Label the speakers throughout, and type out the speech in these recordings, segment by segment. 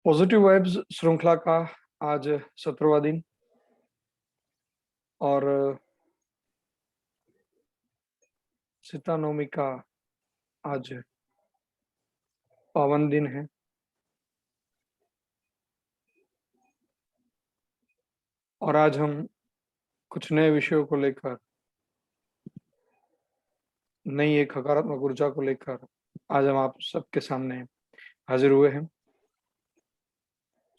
Speaker 1: Positive vibes श्रृंखला का आज 17वां दिन और सीता नवमी का आज पावन दिन है। और आज हम कुछ नए विषयों को लेकर, नई एक सकारात्मक ऊर्जा को लेकर आज हम आप सबके सामने हाजिर हुए हैं।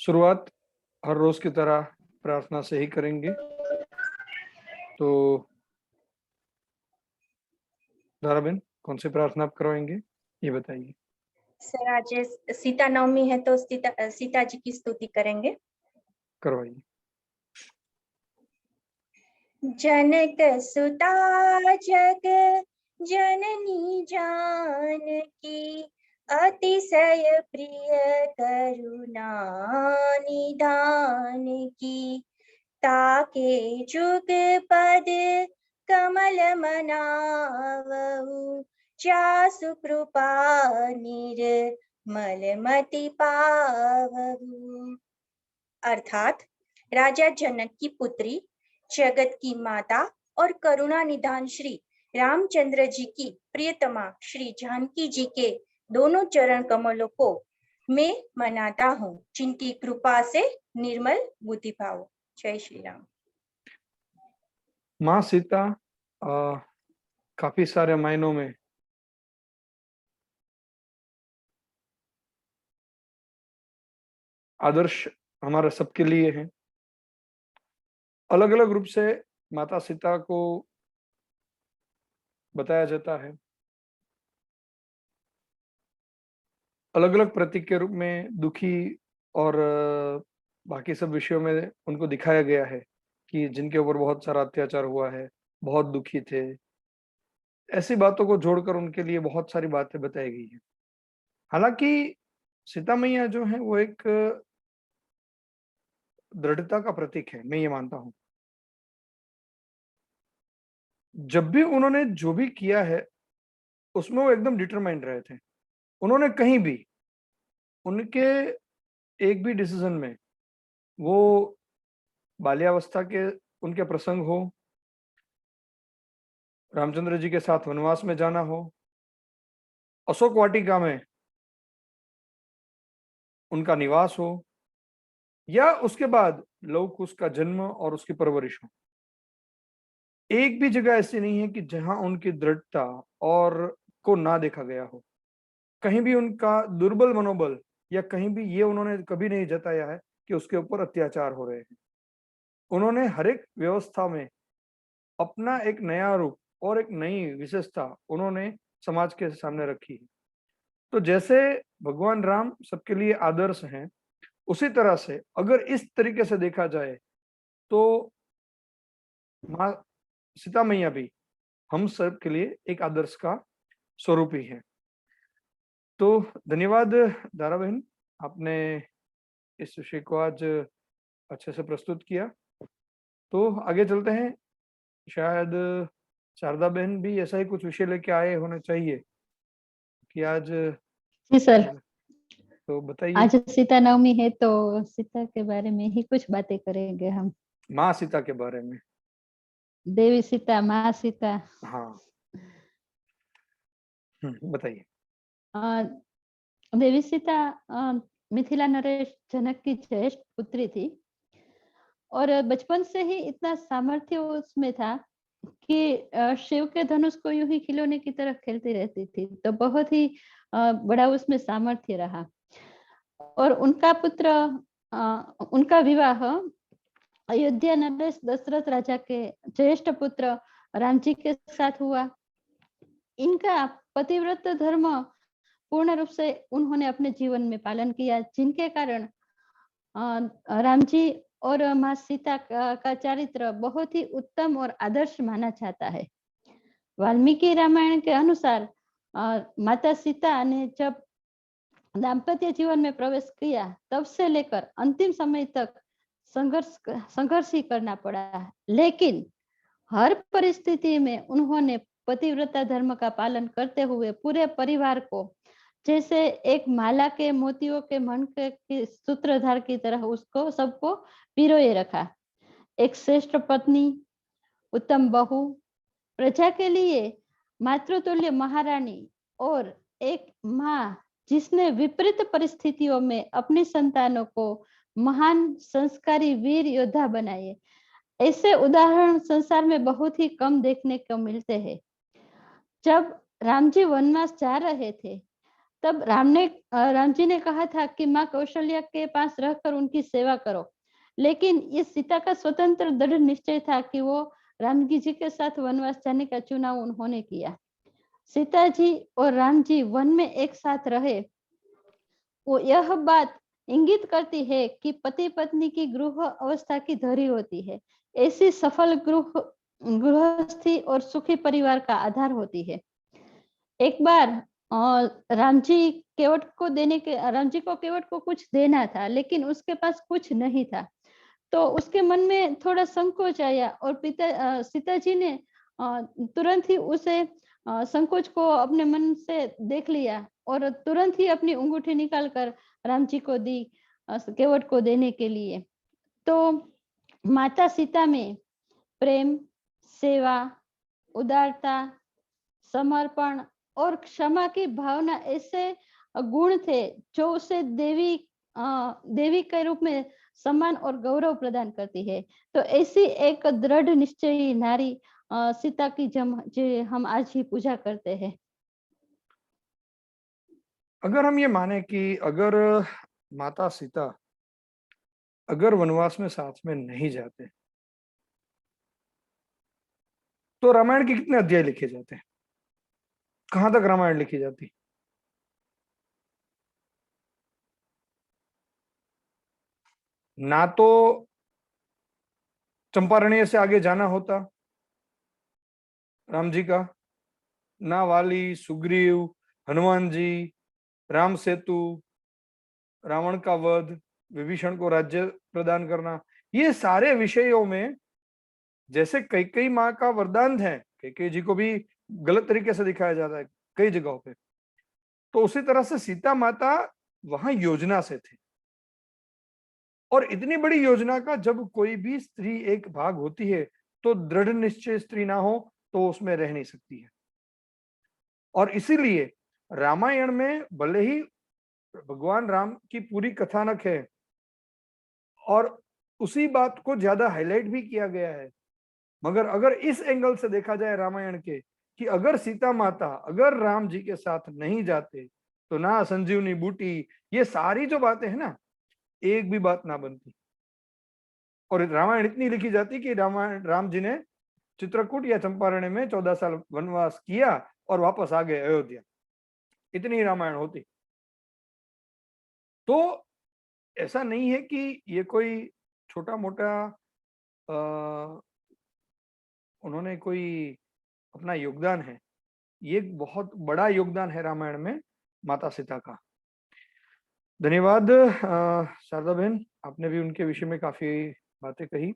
Speaker 1: शुरुआत हर रोज की तरह प्रार्थना से ही करेंगे। तो धाराबेन, कौन सी प्रार्थना आप करवाएंगे ये बताइए।
Speaker 2: सर, आज सीता नवमी है तो सीता जी की स्तुति करेंगे।
Speaker 1: करवाइए।
Speaker 2: जनक सुता जग जननी जानकी, अतिशय प्रिय करुणा निधान की। ताके जुग पद कमल मनावहु, जासु कृपा निर्मल मति पावहु। अर्थात राजा जनक की पुत्री, जगत की माता और करुणा निधान श्री रामचंद्र जी की प्रियतमा श्री जानकी जी के दोनों चरण कमलों को मैं मनाता हूँ, जिनकी कृपा से निर्मल बुद्धि पाओ। जय श्री राम।
Speaker 1: माँ सीता काफी सारे मायनों में आदर्श हमारे सबके लिए है। अलग अलग रूप से माता सीता को बताया जाता है, अलग अलग प्रतीक के रूप में दुखी और बाकी सब विषयों में उनको दिखाया गया है कि जिनके ऊपर बहुत सारा अत्याचार हुआ है, बहुत दुखी थे। ऐसी बातों को जोड़कर उनके लिए बहुत सारी बातें बताई गई है। हालांकि सीता मैया जो है वो एक दृढ़ता का प्रतीक है, मैं ये मानता हूं। जब भी उन्होंने जो भी किया है उसमें वो एकदम डिटरमाइंड रहे थे। उन्होंने कहीं भी उनके एक भी डिसीजन में, वो बाल्यावस्था के उनके प्रसंग हो, रामचंद्र जी के साथ वनवास में जाना हो, अशोक वाटिका में उनका निवास हो, या उसके बाद लव कुश का जन्म और उसकी परवरिश हो, एक भी जगह ऐसी नहीं है कि जहां उनकी दृढ़ता और को ना देखा गया हो। कहीं भी उनका दुर्बल मनोबल या कहीं भी ये उन्होंने कभी नहीं जताया है कि उसके ऊपर अत्याचार हो रहे हैं। उन्होंने हर एक व्यवस्था में अपना एक नया रूप और एक नई विशेषता उन्होंने समाज के सामने रखी है। तो जैसे भगवान राम सबके लिए आदर्श हैं, उसी तरह से अगर इस तरीके से देखा जाए तो माँ सीता मैया भी हम सब के लिए एक आदर्श का स्वरूप ही है। तो धन्यवाद दारा बहन, आपने इस विषय को आज अच्छे से प्रस्तुत किया। तो आगे चलते हैं। शायद शारदा बहन भी ऐसा ही कुछ विषय लेके आए होने चाहिए कि आज।
Speaker 3: जी सर,
Speaker 1: तो बताइए।
Speaker 3: आज सीता नवमी है तो सीता के बारे में ही कुछ बातें करेंगे हम।
Speaker 1: माँ सीता के बारे में।
Speaker 3: देवी सीता, माँ सीता।
Speaker 1: हाँ, बताइए।
Speaker 3: देवी सीता मिथिला नरेश जनक की ज्येष्ठ पुत्री थी और बचपन से ही इतना सामर्थ्य उसमें था कि शिव के धनुष को यूं ही खिलौने की तरह खेलती रहती थी। तो बहुत ही बड़ा उसमें सामर्थ्य रहा। और उनका पुत्र, उनका विवाह अयोध्या नरेश दशरथ राजा के ज्येष्ठ पुत्र राम जी के साथ हुआ। इनका पतिव्रत धर्म पूर्ण रूप से उन्होंने अपने जीवन में पालन किया, जिनके कारण राम जी और माँ सीता का चरित्र बहुत ही उत्तम और आदर्श माना जाता है। वाल्मीकि रामायण के अनुसार माता सीता ने जब दाम्पत्य जीवन में प्रवेश किया तब से लेकर अंतिम समय तक संघर्ष ही करना पड़ा, लेकिन हर परिस्थिति में उन्होंने पतिव्रता धर्म का पालन करते हुए पूरे परिवार को जैसे एक माला के मोतियों के मन के सूत्रधार की तरह उसको सबको पिरोए रखा। एक श्रेष्ठ पत्नी, उत्तम बहू, प्रजा के लिए मातृतुल्य महारानी और एक माँ जिसने विपरीत परिस्थितियों में अपनी संतानों को महान संस्कारी वीर योद्धा बनाए, ऐसे उदाहरण संसार में बहुत ही कम देखने को मिलते हैं। जब राम जी वनवास जा रहे थे, तब राम जी ने कहा था कि माँ कौशल्या के पास रहकर उनकी सेवा करो, लेकिन ये सीता का स्वतंत्र दृढ़ निश्चय था कि वो राम जी के साथ वनवास जाने का चुनाव उन्होंने किया। सीता जी और राम जी वन में एक साथ रहे, वो यह बात इंगित करती है कि पति पत्नी की गृह अवस्था की धरी होती है। ऐसी सफल गृहस्थी और सुखी परिवार का आधार होती है। एक बार राम जी को केवट को कुछ देना था, लेकिन उसके पास कुछ नहीं था। तो उसके मन में थोड़ा संकोच आया और सीता जी ने तुरंत ही उसे संकोच को अपने मन से देख लिया और तुरंत ही अपनी अंगूठी निकालकर राम जी को दी केवट को देने के लिए। तो माता सीता में प्रेम, सेवा, उदारता, समर्पण और क्षमा की भावना ऐसे गुण थे जो उसे देवी के रूप में सम्मान और गौरव प्रदान करती है। तो ऐसी एक दृढ़ निश्चयी नारी सीता की जो हम आज ही पूजा करते हैं।
Speaker 1: अगर हम ये माने कि अगर माता सीता अगर वनवास में साथ में नहीं जाते, तो रामायण के कितने अध्याय लिखे जाते हैं? कहां तक रामायण लिखी जाती? ना तो चंपारण्य से आगे जाना होता राम जी का, ना वाली, सुग्रीव, हनुमान जी, राम सेतु, रावण का वध, विभीषण को राज्य प्रदान करना, ये सारे विषयों में जैसे कैकेयी माँ का वरदान है, कैकेयी जी को भी गलत तरीके से दिखाया जाता है कई जगहों पे, तो उसी तरह से सीता माता वहां योजना से थे। और इतनी बड़ी योजना का जब कोई भी स्त्री एक भाग होती है, तो दृढ़ निश्चय स्त्री ना हो तो उसमें रह नहीं सकती है। और इसीलिए रामायण में भले ही भगवान राम की पूरी कथानक है और उसी बात को ज्यादा हाईलाइट भी किया गया है, मगर अगर इस एंगल से देखा जाए रामायण के कि अगर सीता माता अगर राम जी के साथ नहीं जाते तो ना संजीवनी बूटी, ये सारी जो बातें हैं ना, एक भी बात ना बनती। और रामायण इतनी लिखी जाती कि राम जी ने चित्रकूट या चंपारण्य में 14 साल वनवास किया और वापस आ गए अयोध्या, इतनी रामायण होती। तो ऐसा नहीं है कि ये कोई छोटा मोटा उन्होंने कोई अपना योगदान है, ये बहुत बड़ा योगदान है रामायण में माता सीता का। धन्यवाद शारदा बहन, आपने भी उनके विषय में काफी बातें कही,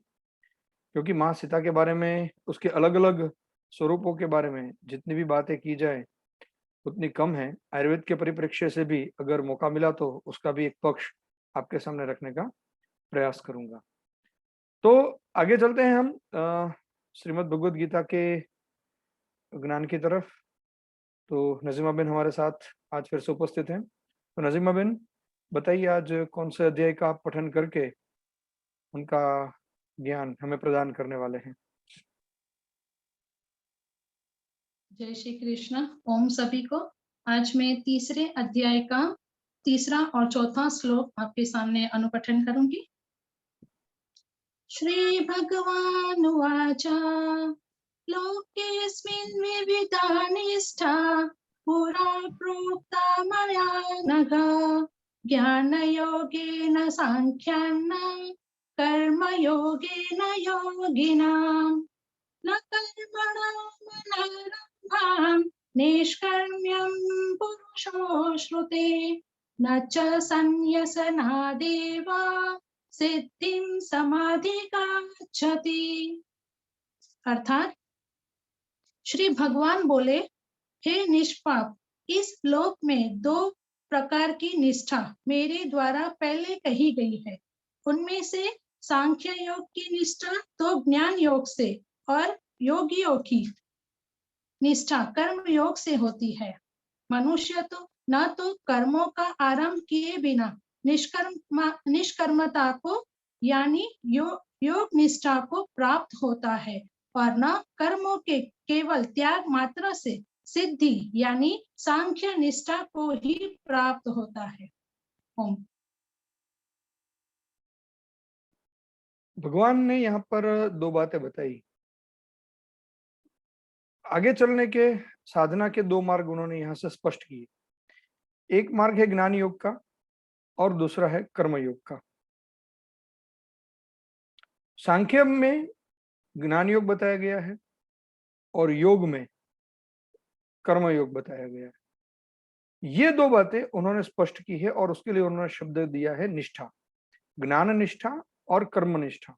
Speaker 1: क्योंकि माँ सीता के बारे में, उसके अलग अलग स्वरूपों के बारे में जितनी भी बातें की जाए उतनी कम है। आयुर्वेद के परिप्रेक्ष्य से भी अगर मौका मिला तो उसका भी एक पक्ष आपके सामने रखने का प्रयास करूंगा। तो आगे चलते हैं हम श्रीमद् भगवद गीता के ज्ञान की तरफ। तो नजीमा बिन हमारे साथ आज फिर से उपस्थित हैं। तो नजीमा बिन, बताइए आज कौन से अध्याय का आप पठन करके उनका ज्ञान हमें प्रदान करने वाले हैं?
Speaker 4: जय श्री कृष्ण। ओम सभी को। आज मैं तीसरे अध्याय का तीसरा और चौथा श्लोक आपके सामने अनुपठन करूंगी। श्री भगवान उवाच लोकेस्मिन् विविधा निष्ठा पुरा प्रोक्ता मया नघ ज्ञानयोगेन सांख्यानां कर्मयोगेन योगिनाम् न कर्मणामनारम्भाम् निष्कर्म्यं पुरुषो श्रुते न च संन्यसनादेव सिद्धिं समाधिगच्छति। अर्थात श्री भगवान बोले, हे निष्पाप, इस लोक में दो प्रकार की निष्ठा मेरे द्वारा पहले कही गई है। उनमें से सांख्य योग की निष्ठा तो ज्ञान योग से और योगियों की निष्ठा कर्म योग से होती है। मनुष्य तो न तो कर्मों का आरंभ किए बिना निष्कर्मता को यानी योग निष्ठा को प्राप्त होता है और न कर्मों के केवल त्याग मात्र से सिद्धि यानी सांख्य निष्ठा को ही प्राप्त होता है। ओम।
Speaker 1: भगवान ने यहाँ पर दो बातें बताई। आगे चलने के साधना के दो मार्ग उन्होंने यहाँ से स्पष्ट किए। एक मार्ग है ज्ञान योग का और दूसरा है कर्म योग का। सांख्य में ज्ञान योग बताया गया है और योग में कर्म योग बताया गया है। ये दो बातें उन्होंने स्पष्ट की है और उसके लिए उन्होंने शब्द दिया है निष्ठा, ज्ञान निष्ठा और कर्म निष्ठा।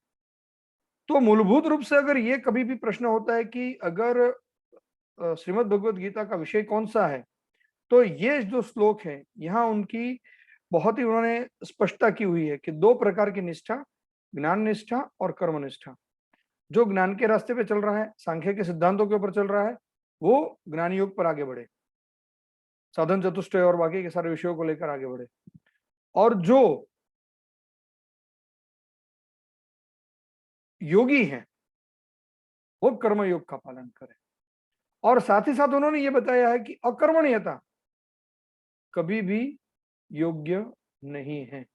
Speaker 1: तो मूलभूत रूप से अगर ये कभी भी प्रश्न होता है कि अगर श्रीमद् भगवद गीता का विषय कौन सा है, तो ये जो श्लोक है यहाँ उनकी बहुत ही उन्होंने स्पष्टता की हुई है कि दो प्रकार की निष्ठा, ज्ञान निष्ठा और कर्म निष्ठा। जो ज्ञान के रास्ते पे चल रहा है, सांख्य के सिद्धांतों के ऊपर चल रहा है, वो ज्ञान योग पर आगे बढ़े, साधन चतुष्टय और बाकी के सारे विषयों को लेकर आगे बढ़े। और जो योगी हैं वो कर्म योग का पालन करें। और साथ ही साथ उन्होंने ये बताया है कि अकर्मण्यता कभी भी योग्य नहीं है।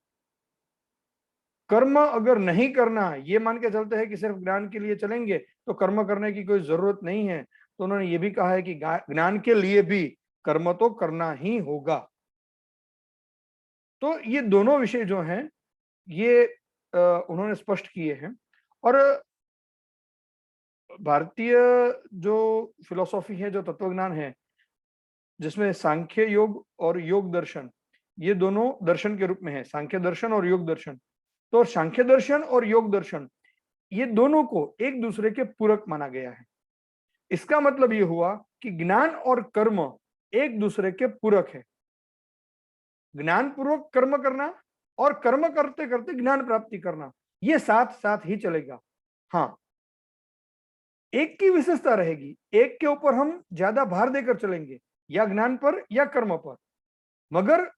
Speaker 1: कर्म अगर नहीं करना, ये मान के चलते हैं कि सिर्फ ज्ञान के लिए चलेंगे तो कर्म करने की कोई जरूरत नहीं है, तो उन्होंने ये भी कहा है कि ज्ञान के लिए भी कर्म तो करना ही होगा। तो ये दोनों विषय जो हैं ये उन्होंने स्पष्ट किए हैं। और भारतीय जो फिलोसॉफी है, जो तत्वज्ञान है, जिसमें सांख्य योग और योग दर्शन, ये दोनों दर्शन के रूप में है, सांख्य दर्शन और योग दर्शन। तो सांख्य दर्शन और योग दर्शन ये दोनों को एक दूसरे के पूरक माना गया है। इसका मतलब ये हुआ कि ज्ञान और कर्म एक दूसरे के पूरक है। ज्ञान पूर्वक कर्म करना और कर्म करते करते ज्ञान प्राप्ति करना, ये साथ साथ ही चलेगा। हाँ, एक की विशेषता रहेगी, एक के ऊपर हम ज्यादा भार देकर चलेंगे, या ज्ञान पर या कर्म पर, मगर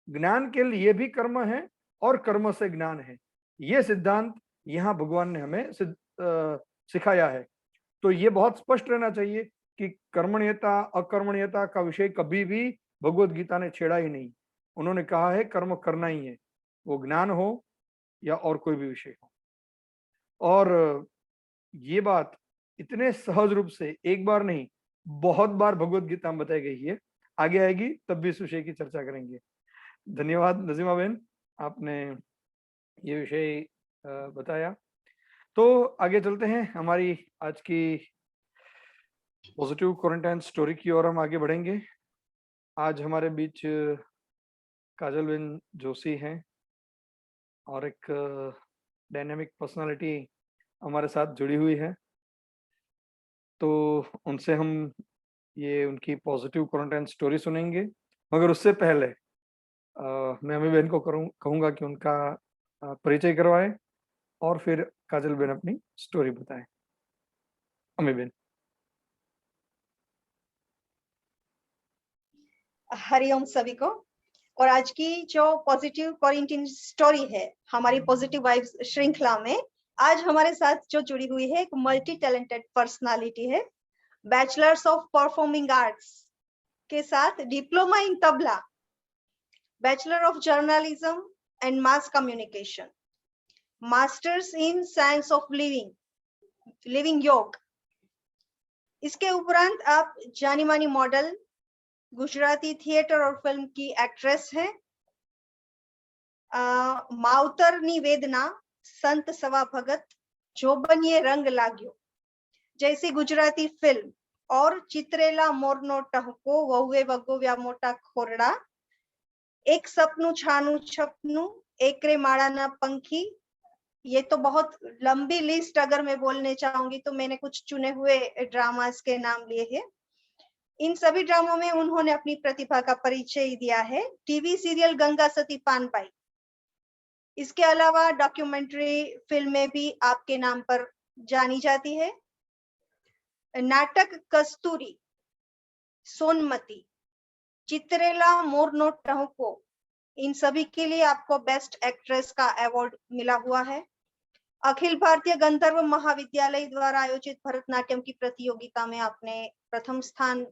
Speaker 1: ज्ञान के लिए भी कर्म है और कर्म से ज्ञान है। ये सिद्धांत यहाँ भगवान ने हमें सिखाया है। तो ये बहुत स्पष्ट रहना चाहिए कि कर्मण्यता अकर्मण्यता का विषय कभी भी भगवत गीता ने छेड़ा ही नहीं। उन्होंने कहा है कर्म करना ही है, वो ज्ञान हो या और कोई भी विषय हो। और ये बात इतने सहज रूप से एक बार नहीं, बहुत बार भगवत गीता में बताई गई है। आगे आएगी तब भी इस विषय की चर्चा करेंगे। धन्यवाद नजीमा बहन, आपने ये विषय बताया। तो आगे चलते हैं, हमारी आज की पॉजिटिव क्वारंटाइन स्टोरी की ओर हम आगे बढ़ेंगे। आज हमारे बीच काजल बहन जोशी हैं और एक डायनामिक पर्सनालिटी हमारे साथ जुड़ी हुई है। तो उनसे हम ये उनकी पॉजिटिव क्वारंटाइन स्टोरी सुनेंगे, मगर उससे पहले मैं अम्मी बहन को कहूँगा कि उनका परिचय करवाएं और फिर काजल बहन अपनी स्टोरी बताएं। अम्मी बहन।
Speaker 2: हरिओम सभी को। और आज की जो पॉजिटिव क्वारंटाइन स्टोरी है हमारी पॉजिटिव वाइब्स श्रृंखला में, आज हमारे साथ जो जुड़ी हुई है एक मल्टी टैलेंटेड पर्सनालिटी है। बैचलर्स ऑफ परफॉर्मिंग आर्ट्स के साथ diploma in tabla, bachelor of journalism and mass communication, masters in science of living योग। इसके उपरांत आप जानी मानी मॉडल, गुजराती थिएटर और फिल्म की एक्ट्रेस है। मावतरनी वेदना, संत सवा भगत, जोबनिये रंग लाग्यो जैसी गुजराती फिल्म और चित्रेला मोरनो टहको, वहुए वगोव्या मोटा खोरडा, एक सपनू छानू छपनू, एकरे माड़ाना पंखी। ये तो बहुत लंबी लिस्ट अगर मैं बोलने चाहूंगी तो मैंने कुछ चुने हुए ड्रामास के नाम लिए हैं।
Speaker 5: इन सभी ड्रामों में उन्होंने अपनी प्रतिभा का परिचय दिया है। टीवी सीरियल गंगा सती पानबाई, इसके अलावा डॉक्यूमेंट्री फिल्में भी आपके नाम पर जानी जाती है। नाटक कस्तूरी, सोनमती, चित्रेला मोरनो टहुको, इन सभी के लिए आपको बेस्ट एक्ट्रेस का अवार्ड मिला हुआ है। अखिल भारतीय गंधर्व महाविद्यालय द्वारा आयोजित भरतनाट्यम की प्रतियोगिता में आपने प्रथम स्थान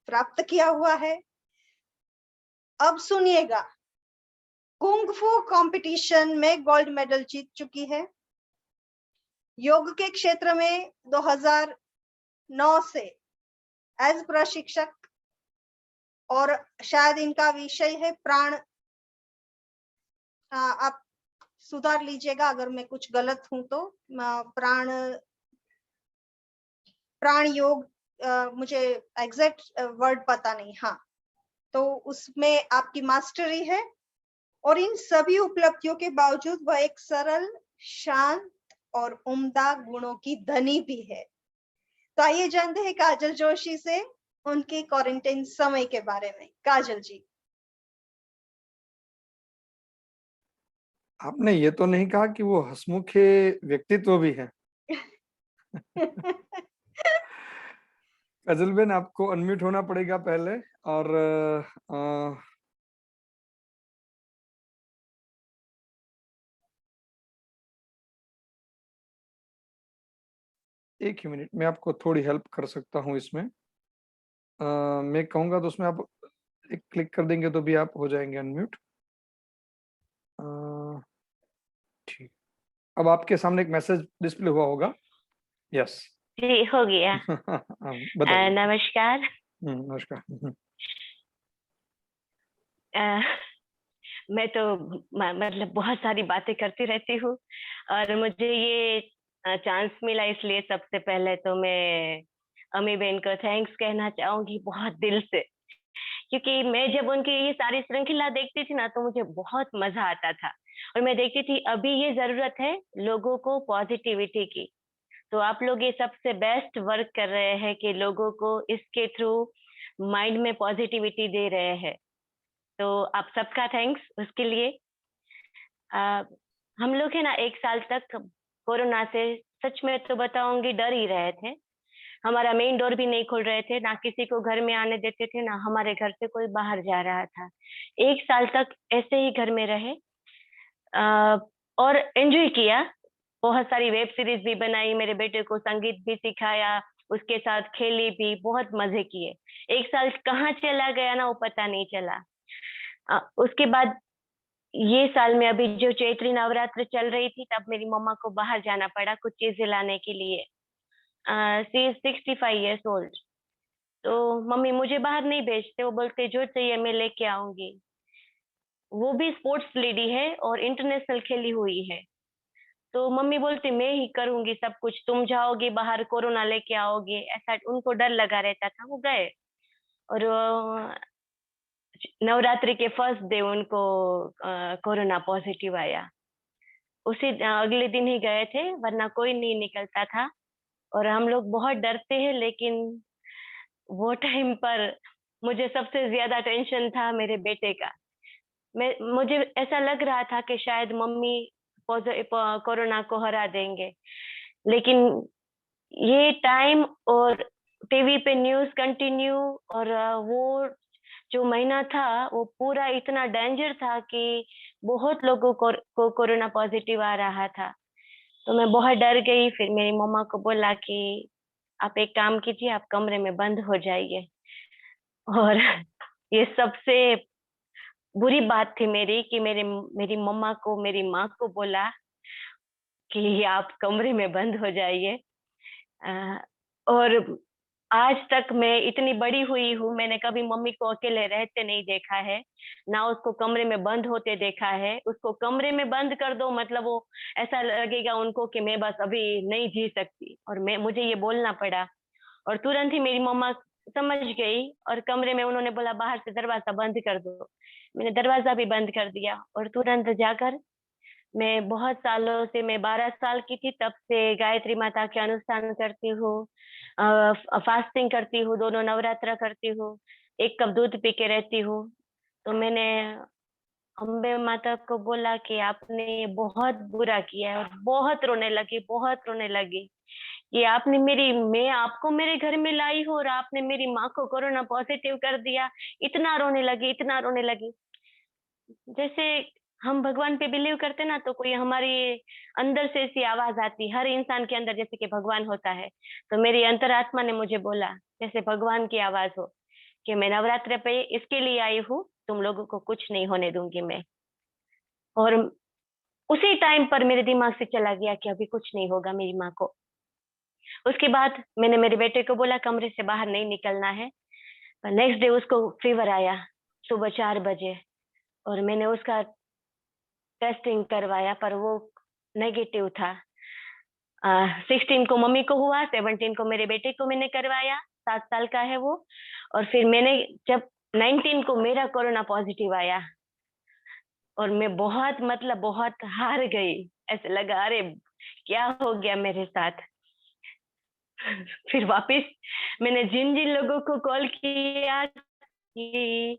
Speaker 5: प्राप्त किया हुआ है। अब सुनिएगा, कुंग-फू कंपटीशन में गोल्ड मेडल जीत चुकी है। योग के क्षेत्र में 2009 से एज प्रशिक्षक, और शायद इनका विषय है प्राण, आप सुधार लीजिएगा अगर मैं कुछ गलत हूं तो, प्राण योग, मुझे एग्जैक्ट वर्ड पता नहीं। हाँ, तो उसमें आपकी मास्टरी है, और इन सभी उपलब्धियों के बावजूद वह एक सरल, शांत और उम्दा गुणों की धनी भी है। तो आइए जानते हैं काजल जोशी से उनके क्वारंटाइन समय के बारे में। काजल जी।
Speaker 1: आपने ये तो नहीं कहा कि वो हंसमुखे व्यक्तित्व भी है। काजल बेन, आपको अनम्यूट होना पड़ेगा पहले, और एक ही मिनट में आपको थोड़ी हेल्प कर सकता हूँ इसमें। मैं कहूँगा तो उसमें आप एक क्लिक कर देंगे तो भी आप हो जाएंगे अनम्यूट। ठीक, अब आपके सामने एक मैसेज डिस्प्ले हुआ होगा। यस
Speaker 6: जी, हो गया।
Speaker 1: बताइए।
Speaker 6: नमस्कार।
Speaker 1: नमस्कार।
Speaker 6: मैं तो मतलब बहुत सारी बातें करती रहती हूँ, और मुझे ये चांस मिला, इसलिए सबसे पहले तो मैं अम्मी बहन को थैंक्स कहना चाहूंगी बहुत दिल से, क्योंकि मैं जब उनकी ये सारी श्रृंखला देखती थी ना तो मुझे बहुत मजा आता था, और मैं देखती थी अभी ये जरूरत है लोगों को पॉजिटिविटी की। तो आप लोग ये सबसे बेस्ट वर्क कर रहे हैं कि लोगों को इसके थ्रू माइंड में पॉजिटिविटी दे रहे हैं, तो आप सबका थैंक्स उसके लिए। हम लोग है ना 1 साल तक कोरोना से, सच में तो बताऊंगी, डर ही रहे थे। हमारा मेन डोर भी नहीं खोल रहे थे, ना किसी को घर में आने देते थे, ना हमारे घर से कोई बाहर जा रहा था। 1 साल तक ऐसे ही घर में रहे, और एंजॉय किया। बहुत सारी वेब सीरीज भी बनाई, मेरे बेटे को संगीत भी सिखाया, उसके साथ खेली भी, बहुत मजे किए। 1 साल कहाँ चला गया ना वो पता नहीं चला। उसके बाद ये साल में अभी जो चैत्री नवरात्र चल रही थी, तब मेरी मम्मा को बाहर जाना पड़ा कुछ चीजें लाने के लिए। सी इज 65 years old, तो मम्मी मुझे बाहर नहीं भेजते, वो बोलते जो चाहिए मैं लेके आऊंगी। वो भी स्पोर्ट्स लेडी है और इंटरनेशनल खेली हुई है, तो मम्मी बोलती मैं ही करूंगी सब कुछ, तुम जाओगे बाहर कोरोना लेके आओगे, ऐसा उनको डर लगा रहता था। वो गए, और नवरात्रि के फर्स्ट डे उनको कोरोना पॉजिटिव आया। उसी अगले दिन ही गए थे, वरना कोई नहीं निकलता था, और हम लोग बहुत डरते हैं। लेकिन वो टाइम पर मुझे सबसे ज्यादा टेंशन था मेरे बेटे का। मुझे ऐसा लग रहा था कि शायद मम्मी कोरोना को हरा देंगे, लेकिन ये टाइम और टीवी पे न्यूज कंटिन्यू, और वो जो महीना था वो पूरा इतना डेंजर था कि बहुत लोगों को कोरोना पॉजिटिव आ रहा था। तो मैं बहुत डर गई। फिर मेरी मम्मा को बोला कि आप एक काम कीजिए, आप कमरे में बंद हो जाइए। और ये सबसे बुरी बात थी मेरी कि मेरी मम्मा को, मेरी माँ को बोला कि आप कमरे में बंद हो जाइए। और आज तक मैं इतनी बड़ी हुई हूँ, मैंने कभी मम्मी को अकेले रहते नहीं देखा है, ना उसको कमरे में बंद होते देखा है। उसको कमरे में बंद कर दो मतलब वो ऐसा लगेगा उनको कि मैं बस अभी नहीं जी सकती, और मुझे ये बोलना पड़ा। और तुरंत ही मेरी मम्मा समझ गई, और कमरे में उन्होंने बोला बाहर से दरवाजा बंद कर दो। मैंने दरवाजा भी बंद कर दिया, और तुरंत जाकर मैं बहुत सालों से, मैं 12 साल की थी तब से गायत्री माता के अनुष्ठान करती हूँ, फास्टिंग करती हूँ, दोनों नवरात्र करती हूँ, 1 कप दूध पी के रहती हूँ। तो मैंने अम्बे माता को बोला कि आपने ये बहुत बुरा किया है, और बहुत रोने लगी कि आपने मैं आपको मेरे घर में लाई हूँ और आपने मेरी माँ को कोरोना पॉजिटिव कर दिया। इतना रोने लगी। जैसे हम भगवान पे बिलीव करते ना, तो कोई हमारी अंदर से ऐसी आवाज आती, हर इंसान के अंदर जैसे कि भगवान होता है, तो मेरी अंतरात्मा ने मुझे बोला जैसे भगवान की आवाज हो कि मैं नवरात्र पे इसके लिए आई हूँ, तुम लोगों को कुछ नहीं होने दूंगी मैं। और उसी टाइम पर मेरे दिमाग से चला गया कि अभी कुछ नहीं होगा मेरी माँ को। उसके बाद मैंने मेरे बेटे को बोला कमरे से बाहर नहीं निकलना है। नेक्स्ट डे उसको फीवर आया सुबह 4 बजे, और मैंने उसका टेस्टिंग करवाया पर वो नेगेटिव था। 16 को मम्मी को हुआ, 17 को मेरे बेटे को मैंने करवाया, 7 साल का है वो। और फिर मैंने जब 19 को मेरा कोरोना पॉजिटिव आया, और मैं बहुत हार गई। ऐसे लगा अरे क्या हो गया मेरे साथ। फिर वापस मैंने जिन जिन लोगों को कॉल किया कि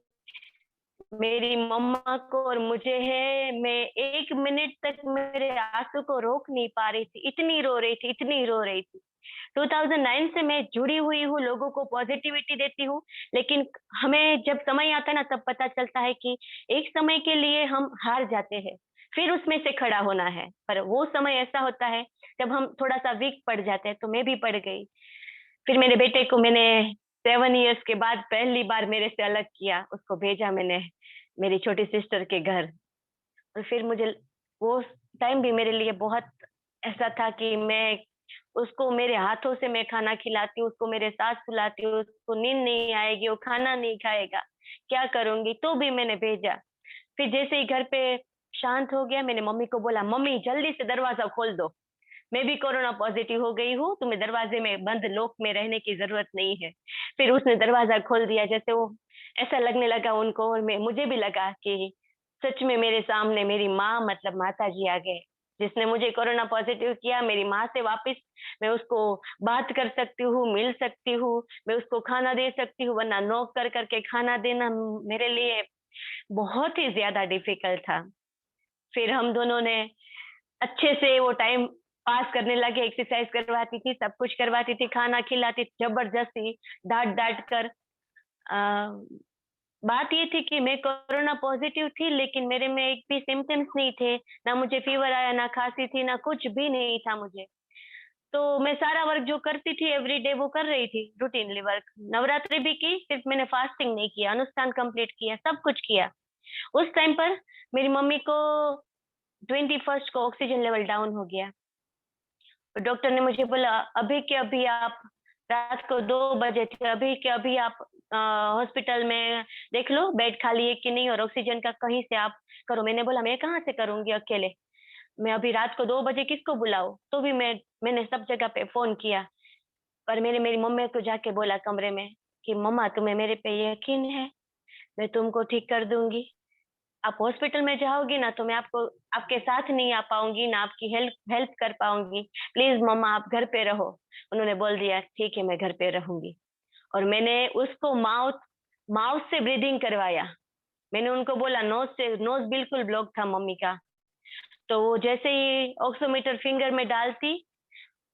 Speaker 6: मेरी मम्मा को और मुझे है, मैं 1 मिनट तक मेरे आंसू को रोक नहीं पा रही थी, इतनी रो रही थी। 2009 से मैं जुड़ी हुई हूँ, लोगों को पॉजिटिविटी देती हूँ, लेकिन हमें जब समय आता है ना तब पता चलता है कि एक समय के लिए हम हार जाते हैं, फिर उसमें से खड़ा होना है। पर वो समय ऐसा होता है जब हम थोड़ा सा वीक पड़ जाते हैं, तो मैं भी पड़ गई। फिर मेरे बेटे को मैंने 7 इयर्स के बाद पहली बार मेरे से अलग किया, उसको भेजा मैंने मेरी छोटी सिस्टर के घर। और फिर मुझे वो टाइम भी मेरे लिए बहुत ऐसा था कि मैं उसको मेरे हाथों से मैं खाना खिलाती हूँ, उसको मेरे साथ सुलाती हूँ, उसको नींद नहीं आएगी, वो खाना नहीं खाएगा, क्या करूंगी, तो भी मैंने भेजा। फिर जैसे ही घर पे शांत हो गया, मैंने मम्मी को बोला मम्मी जल्दी से दरवाजा खोल दो, मैं भी कोरोना पॉजिटिव हो गई हूँ, तुम्हें दरवाजे में बंद लॉक में रहने की जरूरत नहीं है। फिर उसने दरवाजा खोल दिया, जैसे वो ऐसा लगने लगा उनको, और मुझे भी लगा कि सच में मेरे सामने मेरी माँ मतलब माता जी आ गए, जिसने मुझे कोरोना पॉजिटिव किया। मेरी माँ से वापस मैं उसको बात कर सकती हूँ, मिल सकती हूँ, मैं उसको खाना दे सकती हूँ, वरना नॉक कर करके खाना देना मेरे लिए बहुत ही ज्यादा डिफिकल्ट था। फिर हम दोनों ने अच्छे से वो टाइम पास करने लगे, एक्सरसाइज करवाती थी, सब कुछ करवाती थी, खाना खिलाती थी, जबरदस्ती डांट डांट कर। बात ये थी कि मैं कोरोना पॉजिटिव थी, लेकिन मेरे में एक भी सिम्टम्स नहीं थे, ना मुझे फीवर आया, ना खांसी थी, ना कुछ भी नहीं था मुझे। तो मैं सारा वर्क जो करती थी एवरी डे वो कर रही थी, रूटीनली वर्क। नवरात्रि भी की, सिर्फ मैंने फास्टिंग नहीं किया, अनुष्ठान कंप्लीट किया, सब कुछ किया। उस टाइम पर मेरी मम्मी को 21st को ऑक्सीजन लेवल डाउन हो गया। तो डॉक्टर ने मुझे बोला अभी के अभी आप, रात को 2 बजे थे, अभी के अभी आप हॉस्पिटल में देख लो बेड खाली है कि नहीं, और ऑक्सीजन का कहीं से आप करो। मैंने बोला मैं कहाँ से करूंगी अकेले, मैं अभी रात को 2 बजे किसको बुलाऊं। तो भी मैंने सब जगह पे फोन किया, पर मैंने मेरी मम्मी को जाके बोला कमरे में कि मम्मा तुम्हें मेरे पे यकीन है, मैं तुमको ठीक कर दूंगी। आप हॉस्पिटल में जाओगी ना तो मैं आपको आपके साथ नहीं आ पाऊंगी, ना आपकी हेल्प हेल्प कर पाऊंगी, प्लीज मम्मा आप घर पे रहो। उन्होंने बोल दिया ठीक है मैं घर पे रहूंगी। और मैंने उसको माउथ माउथ से ब्रीदिंग करवाया। मैंने उनको बोला नोज बिल्कुल ब्लॉक था मम्मी का। तो वो जैसे ही ऑक्सीमीटर फिंगर में डालती,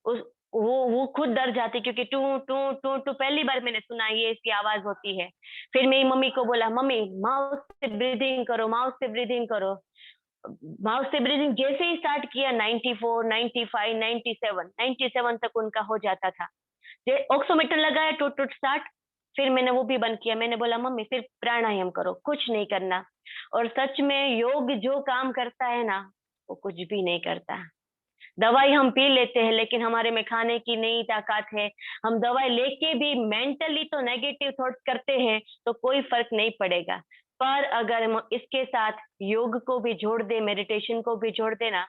Speaker 6: उस वो खुद डर जाती, क्योंकि टू टू टू टू पहली बार मैंने सुना ये इसकी आवाज होती है। फिर मेरी मम्मी को बोला मम्मी माउथ से ब्रीदिंग करो, माउथ से ब्रीदिंग करो। माउथ से ब्रीदिंग जैसे ही स्टार्ट किया 94, 95, 97, 97 तक उनका हो जाता था। ऑक्सीमीटर लगाया टू टू स्टार्ट, फिर मैंने वो भी बंद किया। मैंने बोला मम्मी सिर्फ प्राणायाम करो, कुछ नहीं करना। और सच में योग जो काम करता है ना, वो कुछ भी नहीं करता। दवाई हम पी लेते हैं, लेकिन हमारे में खाने की नहीं ताकत है। हम दवाई लेके भी मेंटली तो नेगेटिव थॉट्स करते हैं, तो कोई फर्क नहीं पड़ेगा। पर अगर हम इसके साथ योग को भी जोड़ दे, मेडिटेशन को भी जोड़ देना,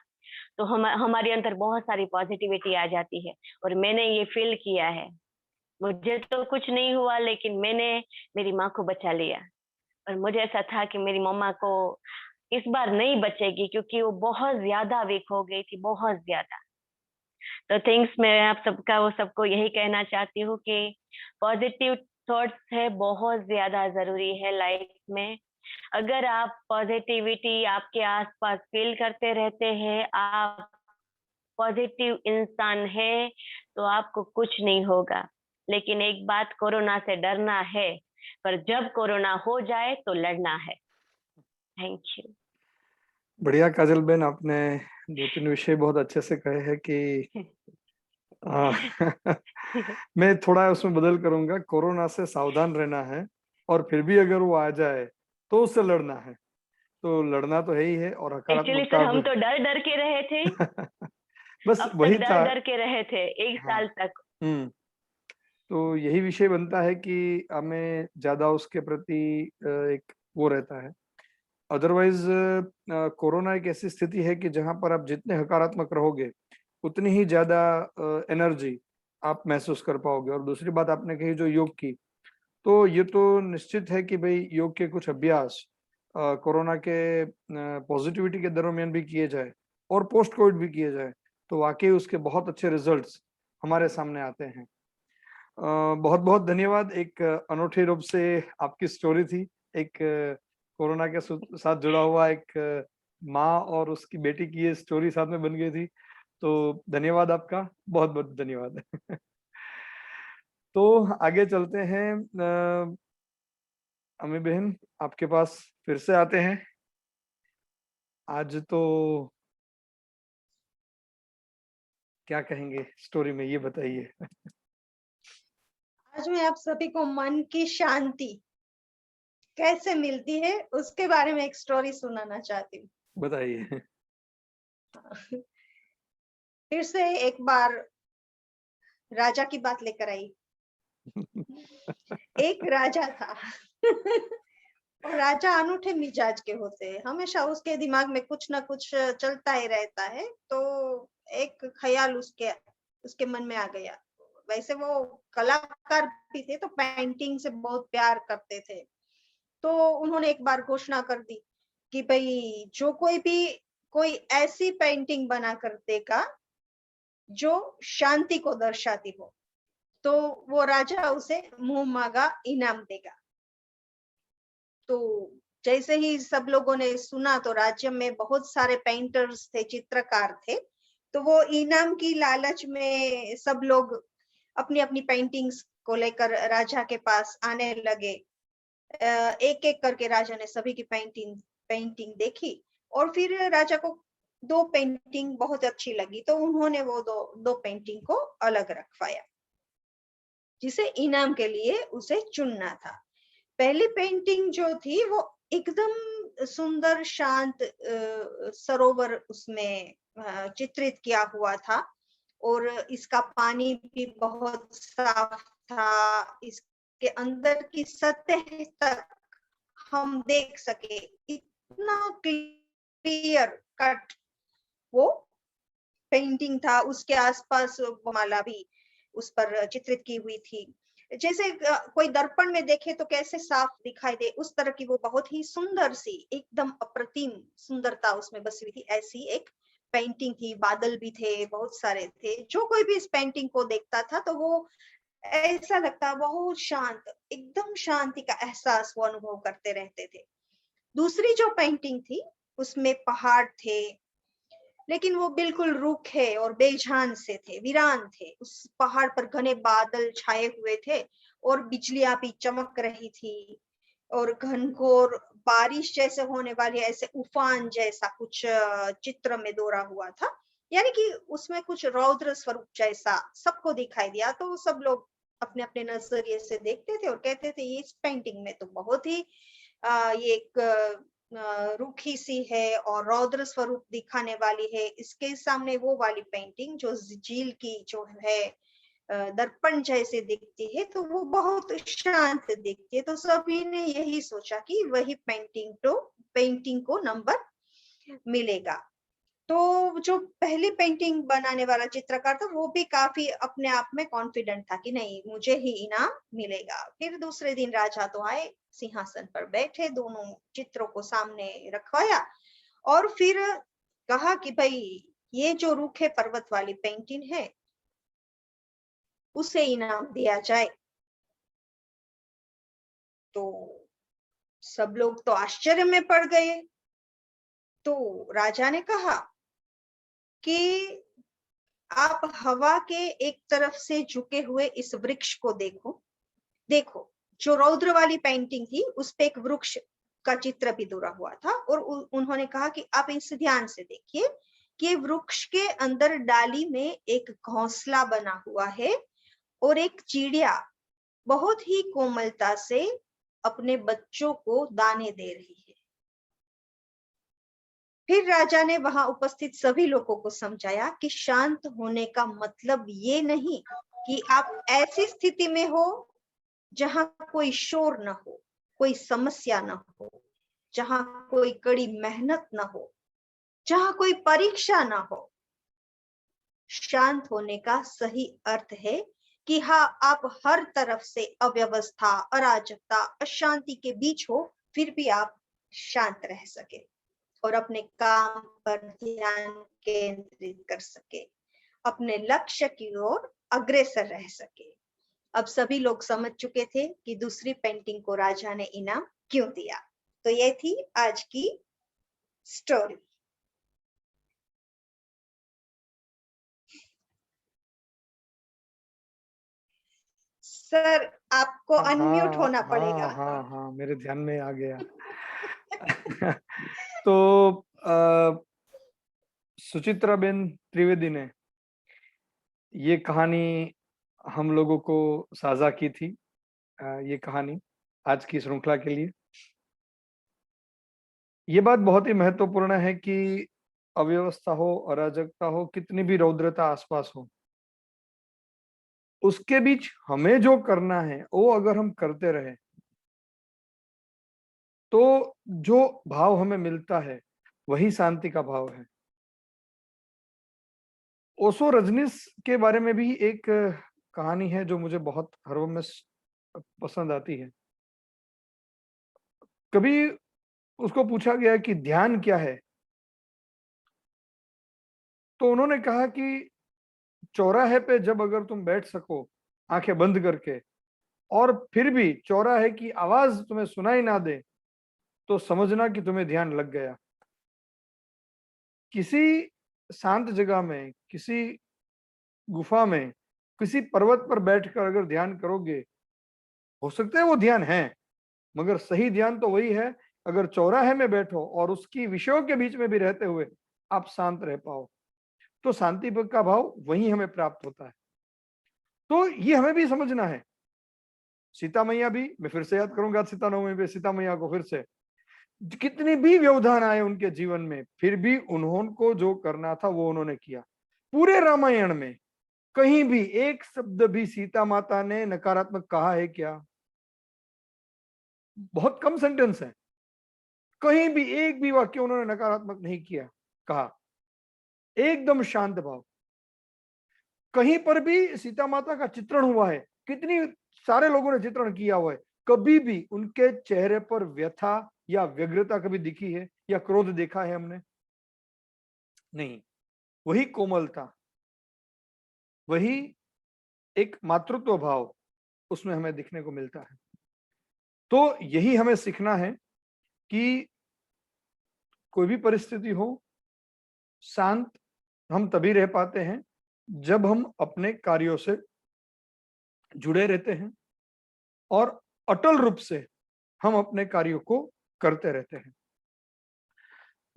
Speaker 6: तो हमारे अंदर बहुत सारी पॉजिटिविटी आ जाती है। और मैंने ये फील किया है। मुझे तो कुछ नहीं हुआ, लेकिन मैंने मेरी माँ को बचा लिया। और मुझे ऐसा था कि मेरी मम्मा को इस बार नहीं बचेगी, क्योंकि वो बहुत ज्यादा वीक हो गई थी, बहुत ज्यादा। तो थिंग्स मैं आप सबका वो सबको यही कहना चाहती हूँ कि पॉजिटिव थॉट्स है बहुत ज्यादा जरूरी है लाइफ में। अगर आप पॉजिटिविटी आपके आसपास फील करते रहते हैं, आप पॉजिटिव इंसान है, तो आपको कुछ नहीं होगा। लेकिन एक बात, कोरोना से डरना है, पर जब कोरोना हो जाए तो लड़ना है। Thank you.
Speaker 1: बढ़िया काजल बहन, आपने 2-3 विषय बहुत अच्छे से कहे हैं कि हाँ, मैं थोड़ा उसमें बदल करूंगा, कोरोना से सावधान रहना है और फिर भी अगर वो आ जाए तो उससे लड़ना है। तो लड़ना तो है ही है और
Speaker 6: एक्चुअली
Speaker 1: हकारात्मकता
Speaker 6: सर, हम तो डर डर के रहे थे,
Speaker 1: बस
Speaker 6: अब
Speaker 1: वही
Speaker 6: तक डर
Speaker 1: था।
Speaker 6: डर के रहे थे एक
Speaker 1: हाँ।
Speaker 6: साल तक।
Speaker 1: तो यही विषय बनता है कि हमें ज्यादा उसके प्रति एक वो रहता है। अदरवाइज कोरोना एक ऐसी स्थिति है कि जहां पर आप जितने हकारात्मक रहोगे उतनी ही ज्यादा एनर्जी आप महसूस कर पाओगे। और दूसरी बात आपने कही जो योग की, तो ये तो निश्चित है कि भाई योग के कुछ अभ्यास कोरोना के पॉजिटिविटी के दरमियान भी किए जाए और पोस्ट कोविड भी किए जाए तो वाकई उसके बहुत अच्छे रिजल्ट्स हमारे सामने आते हैं। बहुत बहुत धन्यवाद। एक अनोखे रूप से आपकी स्टोरी थी, एक कोरोना के साथ जुड़ा हुआ एक माँ और उसकी बेटी की ये स्टोरी साथ में बन गई थी। तो धन्यवाद आपका, बहुत बहुत धन्यवाद। तो आगे चलते हैं। अमी बहन, आपके पास फिर से आते हैं। आज तो क्या कहेंगे स्टोरी में, ये बताइए।
Speaker 5: आज मैं आप सभी को मन की शांति कैसे मिलती है उसके बारे में एक स्टोरी सुनाना चाहती हूँ।
Speaker 1: बताइए।
Speaker 5: फिर से एक बार राजा की बात लेकर आई। एक राजा था। और राजा अनूठे मिजाज के होते हैं, हमेशा उसके दिमाग में कुछ ना कुछ चलता ही रहता है। तो एक ख्याल उसके उसके मन में आ गया। वैसे वो कलाकार भी थे, तो पेंटिंग से बहुत प्यार करते थे। तो उन्होंने एक बार घोषणा कर दी कि भाई जो कोई ऐसी पेंटिंग बना कर देगा जो शांति को दर्शाती हो, तो वो राजा उसे मुंह मांगा इनाम देगा। तो जैसे ही सब लोगों ने सुना, तो राज्य में बहुत सारे पेंटर्स थे, चित्रकार थे। तो वो इनाम की लालच में सब लोग अपनी अपनी पेंटिंग्स को लेकर राजा के पास आने लगे। एक एक करके राजा ने सभी की पेंटिंग देखी और फिर राजा को 2 पेंटिंग बहुत अच्छी लगी, तो उन्होंने वो दो पेंटिंग को अलग रखवाया, जिसे इनाम के लिए उसे चुनना था। पहली पेंटिंग जो थी वो एकदम सुंदर शांत सरोवर उसमें चित्रित किया हुआ था और इसका पानी भी बहुत साफ था। इसके अंदर की सतह तक हम देख सके, इतना क्लियर कट वो पेंटिंग था। उसके आसपास माला भी उस पर चित्रित की हुई थी। जैसे कोई दर्पण में देखे तो कैसे साफ दिखाई दे, उस तरह की वो बहुत ही सुंदर सी, एकदम अप्रतिम सुंदरता उसमें बसी हुई थी। ऐसी एक पेंटिंग थी। बादल भी थे, बहुत सारे थे। जो कोई भी इस पेंटिंग को देखता था तो वो ऐसा लगता बहुत शांत, एकदम शांति का एहसास वो अनुभव करते रहते थे। दूसरी जो पेंटिंग थी उसमें पहाड़ थे, लेकिन वो बिल्कुल रूखे और बेजान से थे, वीरान थे। उस पहाड़ पर घने बादल छाए हुए थे और बिजलियां भी चमक रही थी और घनघोर बारिश जैसे होने वाली ऐसे उफान जैसा कुछ चित्र में दौरा हुआ था। यानी कि उसमें कुछ रौद्र स्वरूप जैसा सबको दिखाई दिया। तो सब लोग अपने अपने नजरिए से देखते थे और कहते थे ये इस पेंटिंग में तो बहुत ही ये एक रूखी सी है और रौद्र स्वरूप दिखाने वाली है। इसके सामने वो वाली पेंटिंग जो झील की जो है दर्पण जैसे दिखती है, तो वो बहुत शांत दिखती है। तो सभी ने यही सोचा कि वही पेंटिंग को नंबर मिलेगा। तो जो पहली पेंटिंग बनाने वाला चित्रकार था वो भी काफी अपने आप में कॉन्फिडेंट था कि नहीं, मुझे ही इनाम मिलेगा। फिर दूसरे दिन राजा तो आए, सिंहासन पर बैठे, दोनों चित्रों को सामने रखवाया और फिर कहा कि भाई ये जो रूखे पर्वत वाली पेंटिंग है उसे इनाम दिया जाए। तो सब लोग तो आश्चर्य में पड़ गए। तो राजा ने कहा कि आप हवा के एक तरफ से झुके हुए इस वृक्ष को देखो। देखो, जो रौद्र वाली पेंटिंग थी उस पे एक वृक्ष का चित्र भी दूरा हुआ था और उन्होंने कहा कि आप इसे ध्यान से देखिए कि वृक्ष के अंदर डाली में एक घोंसला बना हुआ है और एक चिड़िया बहुत ही कोमलता से अपने बच्चों को दाने दे रही है। फिर राजा ने वहां उपस्थित सभी लोगों को समझाया कि शांत होने का मतलब ये नहीं कि आप ऐसी स्थिति में हो जहां कोई शोर न हो, कोई समस्या न हो, जहां कोई कड़ी मेहनत न हो, जहां कोई परीक्षा न हो। शांत होने का सही अर्थ है कि हाँ, आप हर तरफ से अव्यवस्था, अराजकता, अशांति के बीच हो, फिर भी आप शांत रह सके और अपने काम पर ध्यान केंद्रित कर सके, अपने लक्ष्य की ओर अग्रसर रह सके। अब सभी लोग समझ चुके थे कि दूसरी पेंटिंग को राजा ने इनाम क्यों दिया। तो ये थी आज की स्टोरी। सर, आपको अनम्यूट होना पड़ेगा।
Speaker 1: हाँ हाँ, मेरे ध्यान में आ गया। तो सुचित्रा बेन त्रिवेदी ने ये कहानी हम लोगों को साझा की थी, ये कहानी आज की श्रृंखला के लिए। ये बात बहुत ही महत्वपूर्ण है कि अव्यवस्था हो, अराजकता हो, कितनी भी रौद्रता आसपास हो, उसके बीच हमें जो करना है वो अगर हम करते रहे तो जो भाव हमें मिलता है वही शांति का भाव है। ओशो रजनीश के बारे में भी एक कहानी है जो मुझे बहुत हर में पसंद आती है। कभी उसको पूछा गया कि ध्यान क्या है, तो उन्होंने कहा कि चौराहे पे जब अगर तुम बैठ सको आंखें बंद करके और फिर भी चौराहे की आवाज तुम्हें सुनाई ना दे तो समझना कि तुम्हें ध्यान लग गया। किसी शांत जगह में, किसी गुफा में, किसी पर्वत पर बैठकर अगर ध्यान करोगे, हो सकता है वो ध्यान है, मगर सही ध्यान तो वही है अगर चौराहे में बैठो और उसकी विषयों के बीच में भी रहते हुए आप शांत रह पाओ, तो शांति का भाव वही हमें प्राप्त होता है। तो ये हमें भी समझना है। सीता मैया भी, मैं फिर से याद करूंगा सीता नवमी पे सीता मैया को, फिर से कितनी भी व्यवधान आए उनके जीवन में, फिर भी उन्होंने को जो करना था वो उन्होंने किया। पूरे रामायण में कहीं भी एक शब्द भी सीता माता ने नकारात्मक कहा है क्या? बहुत कम सेंटेंस है, कहीं भी एक भी वाक्य उन्होंने नकारात्मक नहीं किया, कहा। एकदम शांत भाव। कहीं पर भी सीता माता का चित्रण हुआ है, कितनी सारे लोगों ने चित्रण किया हुआ है, कभी भी उनके चेहरे पर व्यथा या व्यग्रता कभी दिखी है या क्रोध देखा है हमने? नहीं। वही कोमलता, वही एक मातृत्व भाव उसमें हमें दिखने को मिलता है। तो यही हमें सीखना है कि कोई भी परिस्थिति हो, शांत हम तभी रह पाते हैं जब हम अपने कार्यों से जुड़े रहते हैं और अटल रूप से हम अपने कार्यों को करते रहते हैं।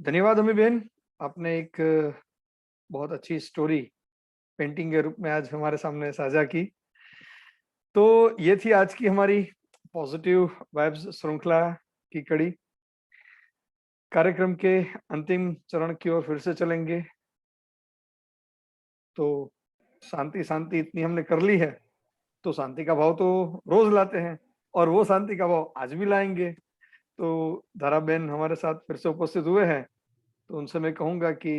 Speaker 1: धन्यवाद अमी बहन, आपने एक बहुत अच्छी स्टोरी पेंटिंग के रूप में आज हमारे सामने साझा की। तो ये थी आज की हमारी पॉजिटिव वाइब्स श्रृंखला की कड़ी। कार्यक्रम के अंतिम चरण की ओर फिर से चलेंगे। तो शांति शांति इतनी हमने कर ली है, तो शांति का भाव तो रोज लाते हैं और वो शांति का भाव आज भी लाएंगे। तो धारा बहन हमारे साथ फिर से उपस्थित हुए हैं, तो उनसे मैं कहूंगा कि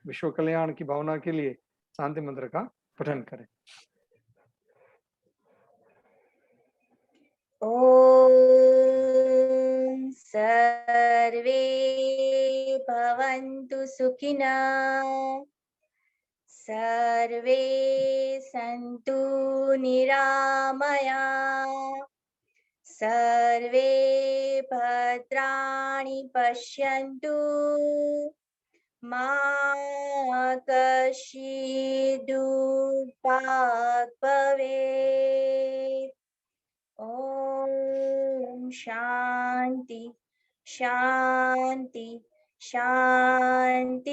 Speaker 1: विश्व कल्याण की भावना के लिए शांति मंत्र का पठन करें।
Speaker 2: ॐ सर्वे भवन्तु सुखिनः, सर्वे सन्तु निरामयाः, सर्वे भद्राणि पश्यन्तु, मा कश्चित् दुःखभाग् भवेत्। ॐ शान्ति शान्ति शान्तिः।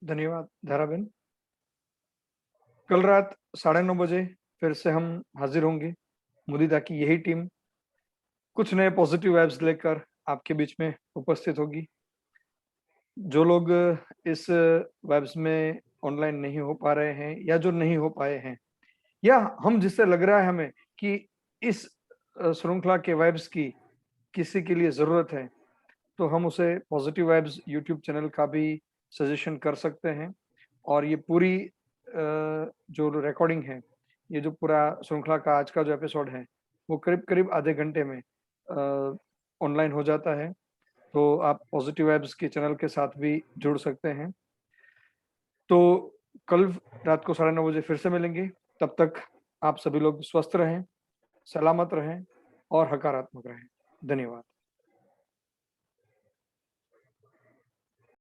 Speaker 1: धन्यवाद धाराबेन। कल रात 9:30 बजे फिर से हम हाजिर होंगे। मुदिता की यही टीम कुछ नए पॉजिटिव वाइब्स लेकर आपके बीच में उपस्थित होगी। जो लोग इस वाइब्स में ऑनलाइन नहीं हो पा रहे हैं या जो नहीं हो पाए हैं, या हम जिससे लग रहा है हमें कि इस श्रृंखला के वाइब्स की किसी के लिए जरूरत है, तो हम उसे पॉजिटिव वाइब्स यूट्यूब चैनल का भी सजेशन कर सकते हैं। और ये पूरी जो रिकॉर्डिंग है, ये जो पूरा श्रृंखला का आज का जो एपिसोड है, वो करीब करीब आधे घंटे में ऑनलाइन हो जाता है। तो आप पॉजिटिव वाइब्स के चैनल के साथ भी जुड़ सकते हैं। तो कल रात को 9:30 बजे फिर से मिलेंगे। तब तक आप सभी लोग स्वस्थ रहें, सलामत रहें और हकारात्मक रहें। धन्यवाद।